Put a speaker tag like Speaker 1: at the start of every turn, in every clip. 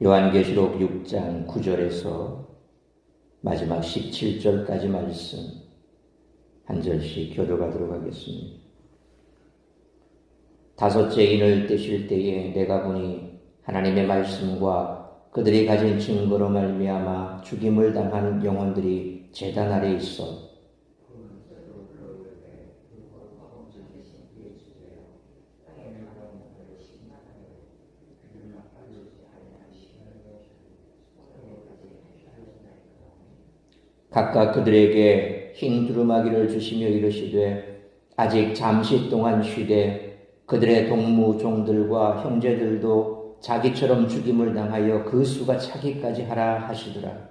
Speaker 1: 요한계시록 6장 9절에서 마지막 17절까지 말씀 한 절씩 교독하도록 하겠습니다. 다섯째 인을 떼실 때에 내가 보니 하나님의 말씀과 그들이 가진 증거로 말미암아 죽임을 당한 영혼들이 제단 아래 있어 각각 그들에게 흰 두루마기를 주시며 이르시되 아직 잠시 동안 쉬되 그들의 동무종들과 형제들도 자기처럼 죽임을 당하여 그 수가 차기까지 하라 하시더라.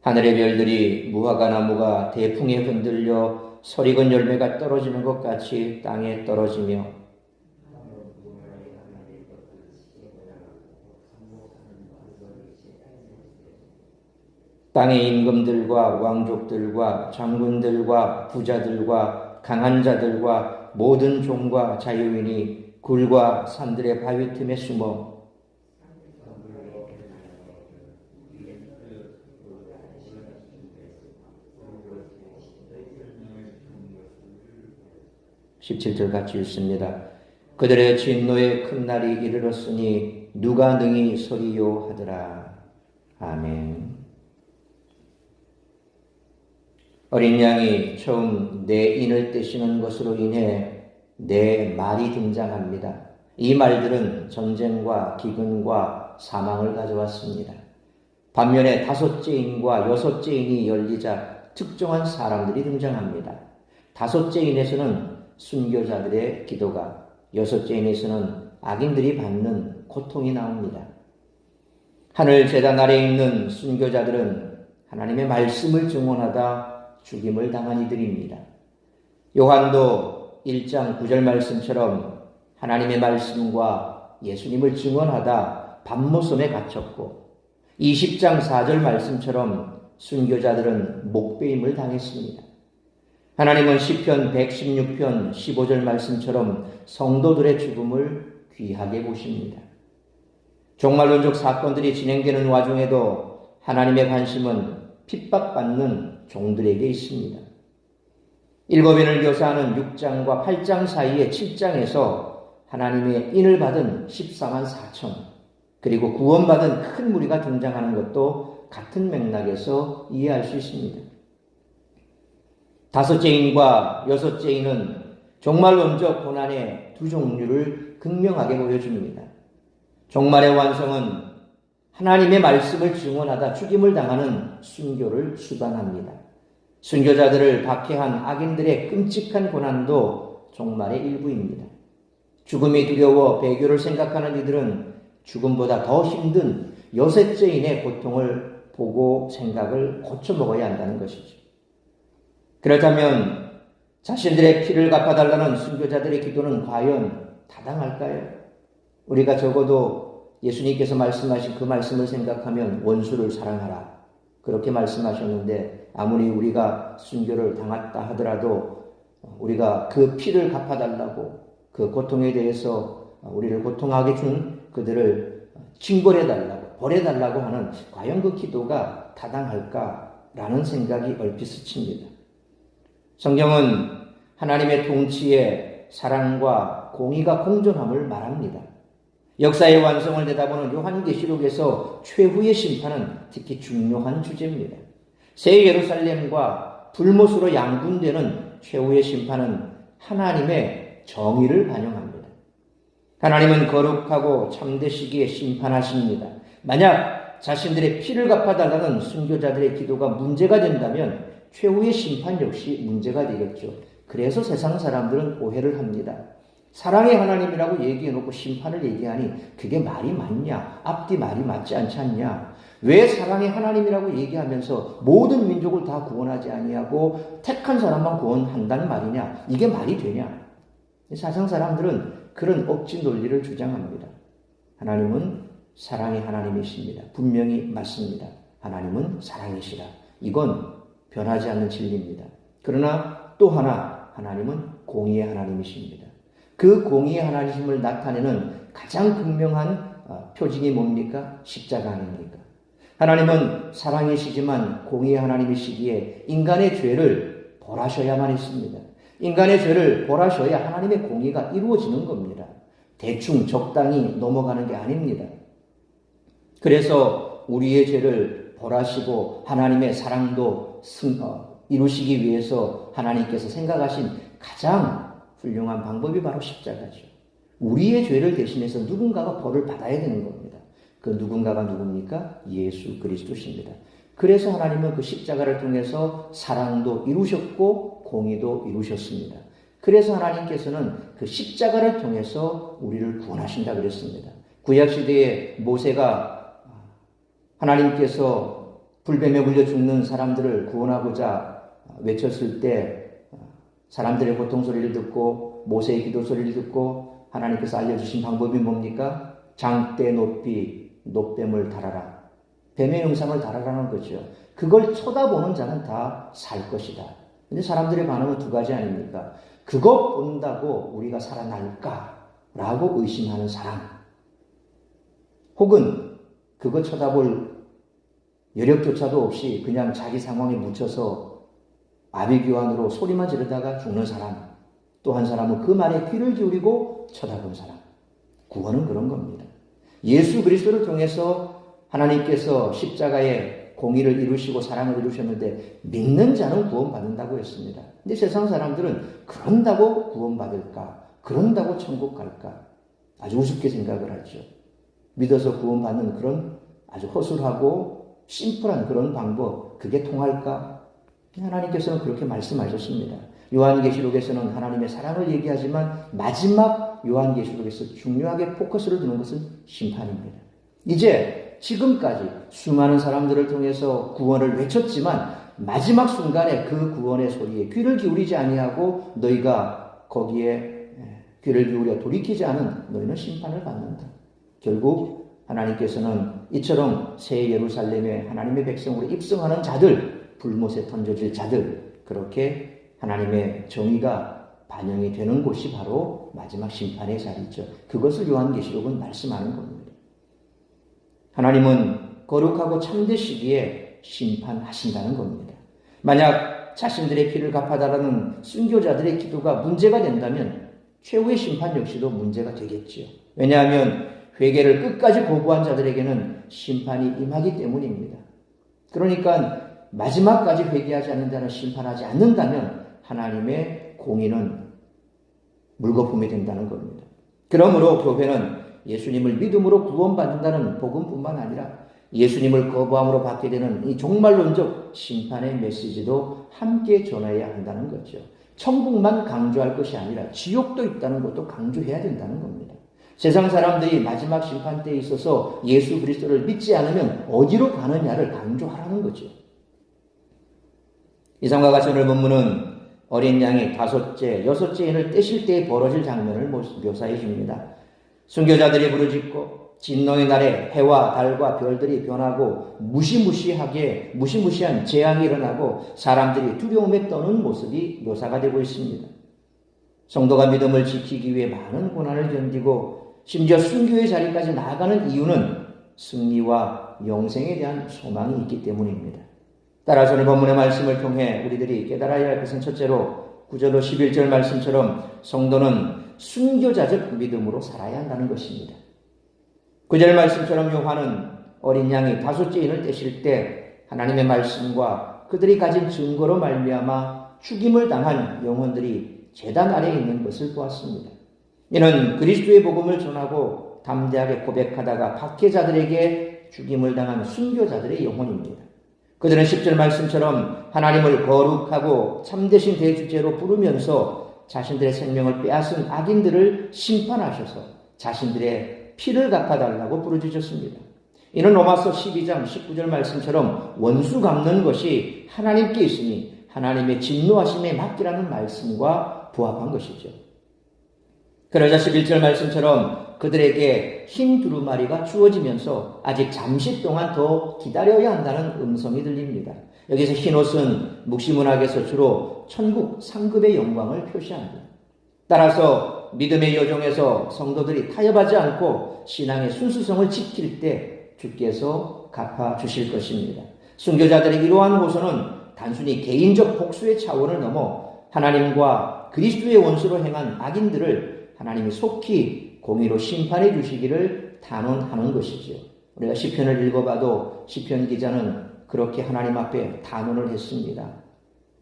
Speaker 1: 하늘의 별들이 무화과 나무가 대풍에 흔들려 서리건 열매가 떨어지는 것 같이 땅에 떨어지며 땅의 임금들과 왕족들과 장군들과 부자들과 강한 자들과 모든 종과 자유인이 굴과 산들의 바위 틈에 숨어 17절 같이 읽습니다. 그들의 진노의 큰 날이 이르렀으니 누가 능히 서리요 하더라. 아멘. 어린 양이 처음 내 인을 떼시는 것으로 인해 내 말이 등장합니다. 이 말들은 전쟁과 기근과 사망을 가져왔습니다. 반면에 다섯째 인과 여섯째 인이 열리자 특정한 사람들이 등장합니다. 다섯째 인에서는 순교자들의 기도가, 여섯째 인에서는 악인들이 받는 고통이 나옵니다. 하늘 제단 아래 있는 순교자들은 하나님의 말씀을 증언하다 죽임을 당한 이들입니다. 요한도 1장 9절 말씀처럼 하나님의 말씀과 예수님을 증언하다 밤모섬에 갇혔고 20장 4절 말씀처럼 순교자들은 목베임을 당했습니다. 하나님은 시편 116편 15절 말씀처럼 성도들의 죽음을 귀하게 보십니다. 종말론적 사건들이 진행되는 와중에도 하나님의 관심은 핍박받는 종들에게 있습니다. 일곱인을 묘사하는 6장과 8장 사이의 7장에서 하나님의 인을 받은 14만 4천 그리고 구원받은 큰 무리가 등장하는 것도 같은 맥락에서 이해할 수 있습니다. 다섯째 인과 여섯째 인은 종말론적 고난의 두 종류를 극명하게 보여줍니다. 종말의 완성은 하나님의 말씀을 증언하다 죽임을 당하는 순교를 수반합니다. 순교자들을 박해한 악인들의 끔찍한 고난도 종말의 일부입니다. 죽음이 두려워 배교를 생각하는 이들은 죽음보다 더 힘든 여섯째 인의 고통을 보고 생각을 고쳐먹어야 한다는 것이죠. 그렇다면 자신들의 피를 갚아달라는 순교자들의 기도는 과연 타당할까요? 우리가 적어도 예수님께서 말씀하신 그 말씀을 생각하면 원수를 사랑하라. 그렇게 말씀하셨는데 아무리 우리가 순교를 당했다 하더라도 우리가 그 피를 갚아달라고 그 고통에 대해서 우리를 고통하게 준 그들을 징벌해달라고 벌해달라고 하는 과연 그 기도가 타당할까라는 생각이 얼핏 스칩니다. 성경은 하나님의 통치에 사랑과 공의가 공존함을 말합니다. 역사의 완성을 내다보는 요한계시록에서 최후의 심판은 특히 중요한 주제입니다. 새 예루살렘과 불못으로 양분되는 최후의 심판은 하나님의 정의를 반영합니다. 하나님은 거룩하고 참되시기에 심판하십니다. 만약 자신들의 피를 갚아달라는 순교자들의 기도가 문제가 된다면 최후의 심판 역시 문제가 되겠죠. 그래서 세상 사람들은 오해를 합니다. 사랑의 하나님이라고 얘기해놓고 심판을 얘기하니 그게 말이 맞냐? 앞뒤 말이 맞지 않지 않냐? 왜 사랑의 하나님이라고 얘기하면서 모든 민족을 다 구원하지 아니하고 택한 사람만 구원한다는 말이냐? 이게 말이 되냐? 세상 사람들은 그런 억지 논리를 주장합니다. 하나님은 사랑의 하나님이십니다. 분명히 맞습니다. 하나님은 사랑이시라. 이건 변하지 않는 진리입니다. 그러나 또 하나, 하나님은 공의의 하나님이십니다. 그 공의의 하나님을 나타내는 가장 극명한 표징이 뭡니까? 십자가 아닙니까? 하나님은 사랑이시지만 공의의 하나님이시기에 인간의 죄를 벌하셔야만 했습니다. 인간의 죄를 벌하셔야 하나님의 공의가 이루어지는 겁니다. 대충 적당히 넘어가는 게 아닙니다. 그래서 우리의 죄를 벌하시고 하나님의 사랑도 이루시기 위해서 하나님께서 생각하신 가장 훌륭한 방법이 바로 십자가죠. 우리의 죄를 대신해서 누군가가 벌을 받아야 되는 겁니다. 그 누군가가 누굽니까? 예수 그리스도십니다. 그래서 하나님은 그 십자가를 통해서 사랑도 이루셨고 공의도 이루셨습니다. 그래서 하나님께서는 그 십자가를 통해서 우리를 구원하신다 그랬습니다. 구약시대에 모세가 하나님께서 불뱀에 물려 죽는 사람들을 구원하고자 외쳤을 때 사람들의 고통 소리를 듣고 모세의 기도 소리를 듣고 하나님께서 알려주신 방법이 뭡니까? 장대 높이 녹뱀을 달아라. 뱀의 형상을 달아라는 거죠. 그걸 쳐다보는 자는 다 살 것이다. 근데 사람들의 반응은 두 가지 아닙니까? 그거 본다고 우리가 살아날까라고 의심하는 사람, 혹은 그거 쳐다볼 여력조차도 없이 그냥 자기 상황에 묻혀서 아비규환으로 소리만 지르다가 죽는 사람, 또 한 사람은 그 말에 귀를 기울이고 쳐다본 사람. 구원은 그런 겁니다. 예수 그리스도를 통해서 하나님께서 십자가에 공의를 이루시고 사랑을 이루셨는데 믿는 자는 구원받는다고 했습니다. 근데 세상 사람들은 그런다고 구원받을까? 그런다고 천국 갈까? 아주 우습게 생각을 하죠. 믿어서 구원받는 그런 아주 허술하고 심플한 그런 방법, 그게 통할까? 하나님께서는 그렇게 말씀하셨습니다. 요한계시록에서는 하나님의 사랑을 얘기하지만 마지막 요한계시록에서 중요하게 포커스를 두는 것은 심판입니다. 이제 지금까지 수많은 사람들을 통해서 구원을 외쳤지만 마지막 순간에 그 구원의 소리에 귀를 기울이지 아니하고 너희가 거기에 귀를 기울여 돌이키지 않은 너희는 심판을 받는다. 결국 하나님께서는 이처럼 새 예루살렘에 하나님의 백성으로 입성하는 자들, 불못에 던져질 자들, 그렇게 하나님의 정의가 반영이 되는 곳이 바로 마지막 심판의 자리죠. 그것을 요한계시록은 말씀하는 겁니다. 하나님은 거룩하고 참되시기에 심판하신다는 겁니다. 만약 자신들의 피를 갚아달라는 순교자들의 기도가 문제가 된다면 최후의 심판 역시도 문제가 되겠지요. 왜냐하면 회개를 끝까지 고부한 자들에게는 심판이 임하기 때문입니다. 그러니까 마지막까지 회개하지 않는 자는 심판하지 않는다면 하나님의 공의는 물거품이 된다는 겁니다. 그러므로 교회는 예수님을 믿음으로 구원받는다는 복음뿐만 아니라 예수님을 거부함으로 받게 되는 이 종말론적 심판의 메시지도 함께 전해야 한다는 거죠. 천국만 강조할 것이 아니라 지옥도 있다는 것도 강조해야 된다는 겁니다. 세상 사람들이 마지막 심판 때에 있어서 예수 그리스도를 믿지 않으면 어디로 가느냐를 강조하라는 거죠. 이상과 같이 오늘 본문은 어린 양이 5째, 6째 인을 떼실 때에 벌어질 장면을 묘사해 줍니다. 순교자들이 부르짖고 진노의 날에 해와 달과 별들이 변하고 무시무시한 재앙이 일어나고 사람들이 두려움에 떠는 모습이 묘사가 되고 있습니다. 성도가 믿음을 지키기 위해 많은 고난을 견디고 심지어 순교의 자리까지 나아가는 이유는 승리와 영생에 대한 소망이 있기 때문입니다. 따라서 오늘 본문의 말씀을 통해 우리들이 깨달아야 할 것은 첫째로 9절로 11절 말씀처럼 성도는 순교자적 믿음으로 살아야 한다는 것입니다. 9절 말씀처럼 요한은 어린 양이 5째 인을 떼실 때 하나님의 말씀과 그들이 가진 증거로 말미암아 죽임을 당한 영혼들이 제단 아래에 있는 것을 보았습니다. 이는 그리스도의 복음을 전하고 담대하게 고백하다가 박해자들에게 죽임을 당한 순교자들의 영혼입니다. 그들은 10절 말씀처럼 하나님을 거룩하고 참되신 대주제로 부르면서 자신들의 생명을 빼앗은 악인들을 심판하셔서 자신들의 피를 갚아달라고 부르짖었습니다. 이는 로마서 12장 19절 말씀처럼 원수 갚는 것이 하나님께 있으니 하나님의 진노하심에 맡기라는 말씀과 부합한 것이죠. 그러자 11절 말씀처럼 그들에게 흰 두루마리가 주어지면서 아직 잠시 동안 더 기다려야 한다는 음성이 들립니다. 여기서 흰옷은 묵시문학에서 주로 천국 상급의 영광을 표시합니다. 따라서 믿음의 여정에서 성도들이 타협하지 않고 신앙의 순수성을 지킬 때 주께서 갚아주실 것입니다. 순교자들의 이러한 호소는 단순히 개인적 복수의 차원을 넘어 하나님과 그리스도의 원수로 행한 악인들을 하나님이 속히 공의로 심판해 주시기를 단언하는 것이죠. 우리가 시편을 읽어봐도 시편 기자는 그렇게 하나님 앞에 단언을 했습니다.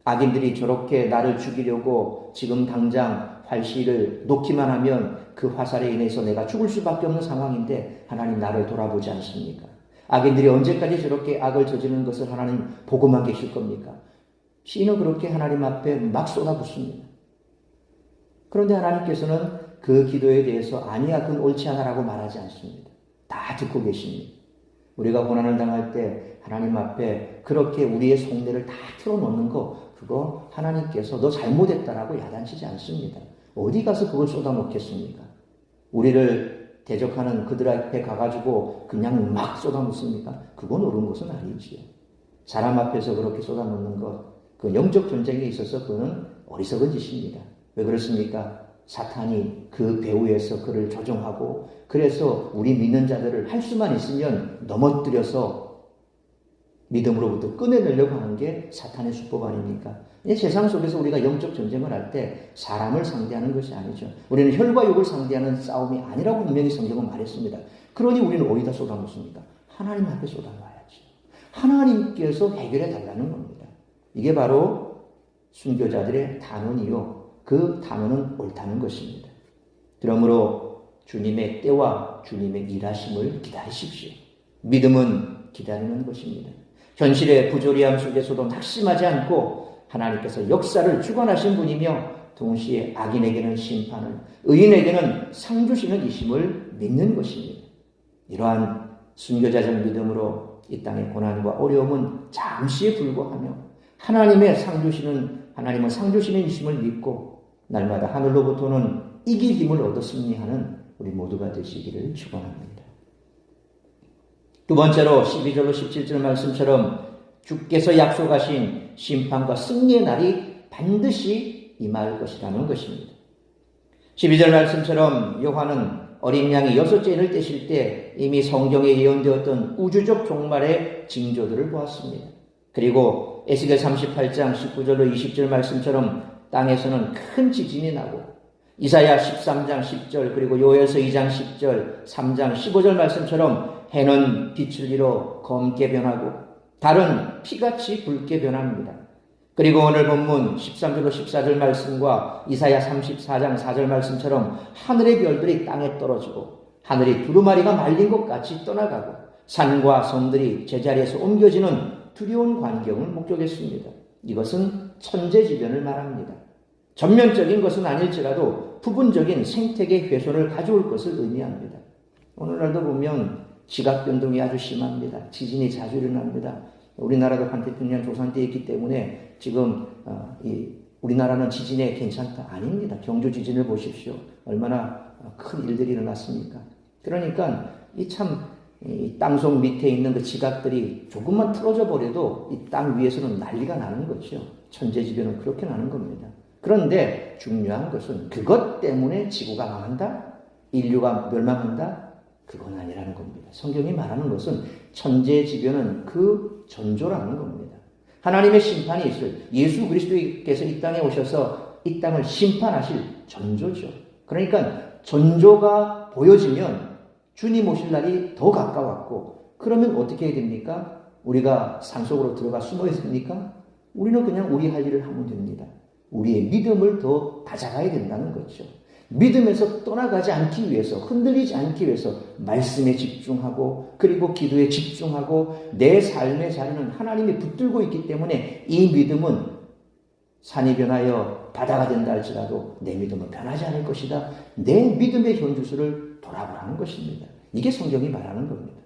Speaker 1: 악인들이 저렇게 나를 죽이려고 지금 당장 활시를 놓기만 하면 그 화살에 인해서 내가 죽을 수밖에 없는 상황인데 하나님 나를 돌아보지 않습니까? 악인들이 언제까지 저렇게 악을 저지르는 것을 하나님 보고만 계실 겁니까? 시인은 그렇게 하나님 앞에 막 쏟아붓습니다. 그런데 하나님께서는 그 기도에 대해서 아니야, 그건 옳지 않아라고 말하지 않습니다. 다 듣고 계십니다. 우리가 고난을 당할 때 하나님 앞에 그렇게 우리의 속내를 다 틀어놓는 거, 그거 하나님께서 너 잘못했다라고 야단치지 않습니다. 어디 가서 그걸 쏟아놓겠습니까? 우리를 대적하는 그들 앞에 가가지고 그냥 막 쏟아놓습니까? 그건 옳은 것은 아니지요. 사람 앞에서 그렇게 쏟아놓는 것, 그 영적 전쟁에 있어서 그거는 어리석은 짓입니다. 왜 그렇습니까? 사탄이 그 배후에서 그를 조종하고 그래서 우리 믿는 자들을 할 수만 있으면 넘어뜨려서 믿음으로부터 꺼내내려고 하는 게 사탄의 수법 아닙니까? 이 세상 속에서 우리가 영적 전쟁을 할 때 사람을 상대하는 것이 아니죠. 우리는 혈과 육을 상대하는 싸움이 아니라고 분명히 성경은 말했습니다. 그러니 우리는 어디다 쏟아놓습니까? 하나님 앞에 쏟아놔야지. 하나님께서 해결해 달라는 겁니다. 이게 바로 순교자들의 단언이요. 그 단언은 옳다는 것입니다. 그러므로 주님의 때와 주님의 일하심을 기다리십시오. 믿음은 기다리는 것입니다. 현실의 부조리함 속에서도 낙심하지 않고 하나님께서 역사를 주관하신 분이며 동시에 악인에게는 심판을, 의인에게는 상 주시는 이심을 믿는 것입니다. 이러한 순교자적 믿음으로 이 땅의 고난과 어려움은 잠시에 불과하며 하나님은 상 주시는 이심을 믿고 날마다 하늘로부터는 이길 힘을 얻었으니 하는 우리 모두가 되시기를 축원합니다. 두 번째로 12절로 17절 말씀처럼 주께서 약속하신 심판과 승리의 날이 반드시 임할 것이라는 것입니다. 12절 말씀처럼 요한은 어린 양이 6째인을 떼실 때 이미 성경에 예언되었던 우주적 종말의 징조들을 보았습니다. 그리고 에스겔 38장 19절로 20절 말씀처럼 땅에서는 큰 지진이 나고 이사야 13장 10절 그리고 요엘서 2장 10절 3장 15절 말씀처럼 해는 빛을 잃어 검게 변하고 달은 피같이 붉게 변합니다. 그리고 오늘 본문 13절로 14절 말씀과 이사야 34장 4절 말씀처럼 하늘의 별들이 땅에 떨어지고 하늘이 두루마리가 말린 것 같이 떠나가고 산과 섬들이 제자리에서 옮겨지는 두려운 광경을 목격했습니다. 이것은 천재지변을 말합니다. 전면적인 것은 아닐지라도 부분적인 생태계 훼손을 가져올 것을 의미합니다. 오늘날도 보면 지각변동이 아주 심합니다. 지진이 자주 일어납니다. 우리나라도 한태평양 조산대에 있기 때문에 지금 우리나라는 지진에 괜찮다. 아닙니다. 경주 지진을 보십시오. 얼마나 큰 일들이 일어났습니까? 그러니까 이 땅속 밑에 있는 그 지각들이 조금만 틀어져 버려도 이 땅 위에서는 난리가 나는 거죠. 천재지변은 그렇게 나는 겁니다. 그런데 중요한 것은 그것 때문에 지구가 망한다? 인류가 멸망한다? 그건 아니라는 겁니다. 성경이 말하는 것은 천재지변은 그 전조라는 겁니다. 하나님의 심판이 있을 예수 그리스도께서 이 땅에 오셔서 이 땅을 심판하실 전조죠. 그러니까 전조가 보여지면 주님 오실 날이 더 가까웠고 그러면 어떻게 해야 됩니까? 우리가 산속으로 들어가 숨어야 됩니까? 우리는 그냥 우리 할 일을 하면 됩니다. 우리의 믿음을 더 다잡아야 된다는 거죠. 믿음에서 떠나가지 않기 위해서, 흔들리지 않기 위해서 말씀에 집중하고 그리고 기도에 집중하고 내 삶의 자리는 하나님이 붙들고 있기 때문에 이 믿음은 산이 변하여 바다가 된다 할지라도 내 믿음은 변하지 않을 것이다. 내 믿음의 현주소를 돌아보라는 것입니다. 이게 성경이 말하는 겁니다.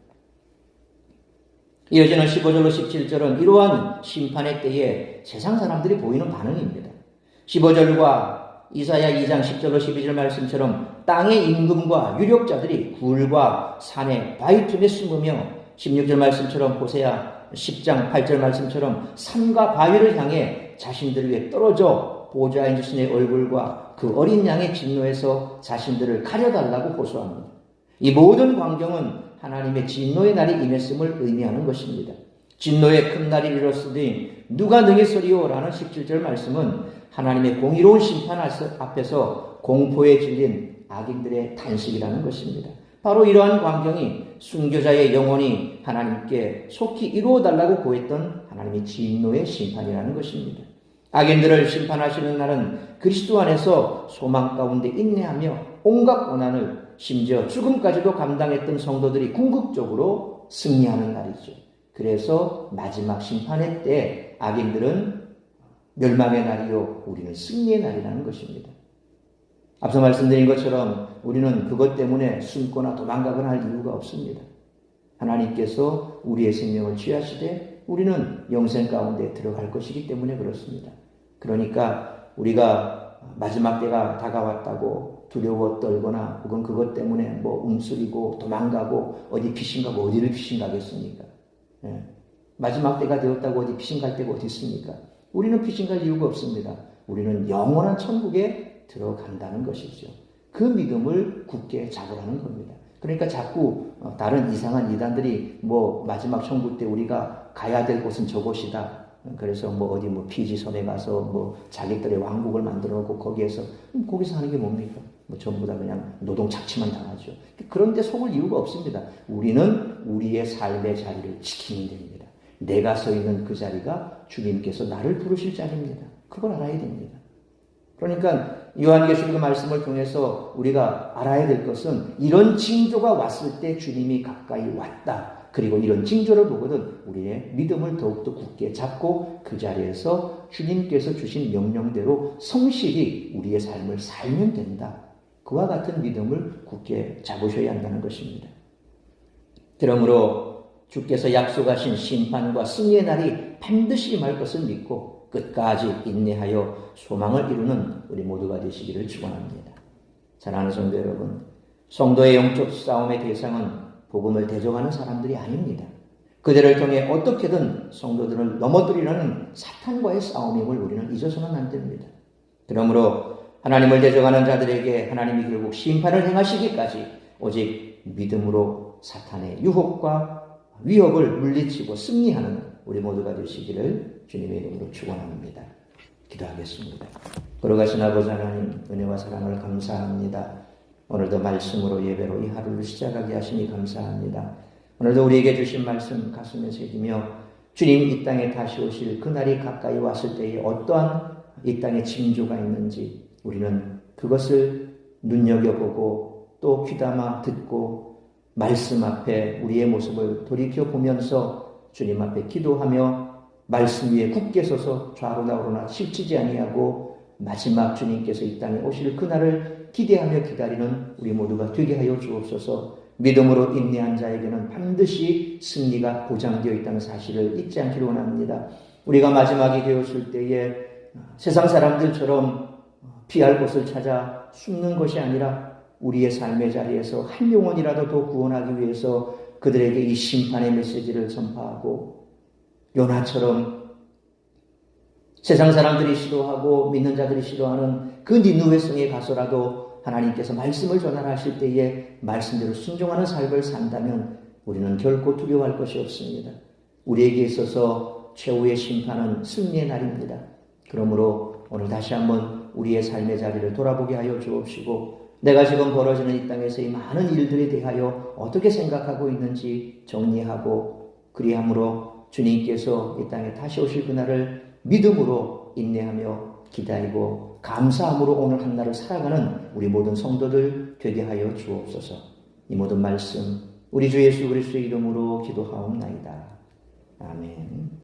Speaker 1: 이어지는 15절로 17절은 이러한 심판의 때에 세상 사람들이 보이는 반응입니다. 15절과 이사야 2장 10절로 12절 말씀처럼 땅의 임금과 유력자들이 굴과 산의 바위 틈에 숨으며 16절 말씀처럼 호세아 10장 8절 말씀처럼 산과 바위를 향해 자신들을 위해 떨어져 보좌인 주신의 얼굴과 그 어린 양의 진노에서 자신들을 가려달라고 호소합니다. 이 모든 광경은 하나님의 진노의 날이 임했음을 의미하는 것입니다. 진노의 큰 날이 이르렀으니 누가 능히서리요? 라는 17절 말씀은 하나님의 공의로운 심판 앞에서 공포에 질린 악인들의 탄식이라는 것입니다. 바로 이러한 광경이 순교자의 영혼이 하나님께 속히 이루어달라고 구했던 하나님의 진노의 심판이라는 것입니다. 악인들을 심판하시는 날은 그리스도 안에서 소망 가운데 인내하며 온갖 고난을 심지어 죽음까지도 감당했던 성도들이 궁극적으로 승리하는 날이죠. 그래서 마지막 심판의 때 악인들은 멸망의 날이요 우리는 승리의 날이라는 것입니다. 앞서 말씀드린 것처럼 우리는 그것 때문에 숨거나 도망가거나 할 이유가 없습니다. 하나님께서 우리의 생명을 취하시되 우리는 영생 가운데 들어갈 것이기 때문에 그렇습니다. 그러니까 우리가 마지막 때가 다가왔다고 두려워 떨거나 혹은 그것 때문에 뭐 움츠리고 도망가고 어디 피신가고 어디를 피신가겠습니까? 마지막 때가 되었다고 어디 피신갈 데가 어디 있습니까? 우리는 피신갈 이유가 없습니다. 우리는 영원한 천국에 들어간다는 것이죠. 그 믿음을 굳게 잡으라는 겁니다. 그러니까 자꾸 다른 이상한 이단들이 뭐 마지막 천국 때 우리가 가야 될 곳은 저곳이다. 그래서 뭐 어디 뭐 피지 섬에 가서 뭐 자기들의 왕국을 만들어 놓고 거기서 하는 게 뭡니까? 뭐 전부 다 그냥 노동 착취만 당하죠. 그런데 속을 이유가 없습니다. 우리는 우리의 삶의 자리를 지키면 됩니다. 내가 서 있는 그 자리가 주님께서 나를 부르실 자리입니다. 그걸 알아야 됩니다. 그러니까 요한계시록 말씀을 통해서 우리가 알아야 될 것은 이런 징조가 왔을 때 주님이 가까이 왔다. 그리고 이런 징조를 보거든 우리의 믿음을 더욱더 굳게 잡고 그 자리에서 주님께서 주신 명령대로 성실히 우리의 삶을 살면 된다. 그와 같은 믿음을 굳게 잡으셔야 한다는 것입니다. 그러므로 주께서 약속하신 심판과 승리의 날이 반드시 임할 것을 믿고 끝까지 인내하여 소망을 이루는 우리 모두가 되시기를 축원합니다. 사랑하는 성도 여러분, 성도의 영적 싸움의 대상은 복음을 대적하는 사람들이 아닙니다. 그들을 통해 어떻게든 성도들을 넘어뜨리려는 사탄과의 싸움임을 우리는 잊어서는 안 됩니다. 그러므로 하나님을 대적하는 자들에게 하나님이 결국 심판을 행하시기까지 오직 믿음으로 사탄의 유혹과 위협을 물리치고 승리하는 우리 모두가 되시기를 주님의 이름으로 축원합니다. 기도하겠습니다. 걸어가신 아버지 하나님, 은혜와 사랑을 감사합니다. 오늘도 말씀으로 예배로 이 하루를 시작하게 하시니 감사합니다. 오늘도 우리에게 주신 말씀 가슴에 새기며 주님 이 땅에 다시 오실 그날이 가까이 왔을 때에 어떠한 이 땅에 징조가 있는지 우리는 그것을 눈여겨보고 또 귀담아 듣고 말씀 앞에 우리의 모습을 돌이켜보면서 주님 앞에 기도하며 말씀 위에 굳게 서서 좌로나 우로나 치우치지 아니하고 마지막 주님께서 이 땅에 오실 그날을 기대하며 기다리는 우리 모두가 되게 하여 주옵소서. 믿음으로 인내한 자에게는 반드시 승리가 보장되어 있다는 사실을 잊지 않기를 원합니다. 우리가 마지막이 되었을 때에 세상 사람들처럼 피할 곳을 찾아 숨는 것이 아니라 우리의 삶의 자리에서 한 영혼이라도 더 구원하기 위해서 그들에게 이 심판의 메시지를 전파하고 요나처럼 세상 사람들이 싫어하고 믿는 자들이 싫어하는 그 니느웨 성에 가서라도 하나님께서 말씀을 전하실 때에 말씀대로 순종하는 삶을 산다면 우리는 결코 두려워할 것이 없습니다. 우리에게 있어서 최후의 심판은 승리의 날입니다. 그러므로 오늘 다시 한번 우리의 삶의 자리를 돌아보게 하여 주옵시고 내가 지금 벌어지는 이 땅에서 이 많은 일들에 대하여 어떻게 생각하고 있는지 정리하고 그리함으로 주님께서 이 땅에 다시 오실 그날을 믿음으로 인내하며 기다리고 감사함으로 오늘 한 날을 살아가는 우리 모든 성도들 되게 하여 주옵소서. 이 모든 말씀 우리 주 예수 그리스도의 이름으로 기도하옵나이다. 아멘.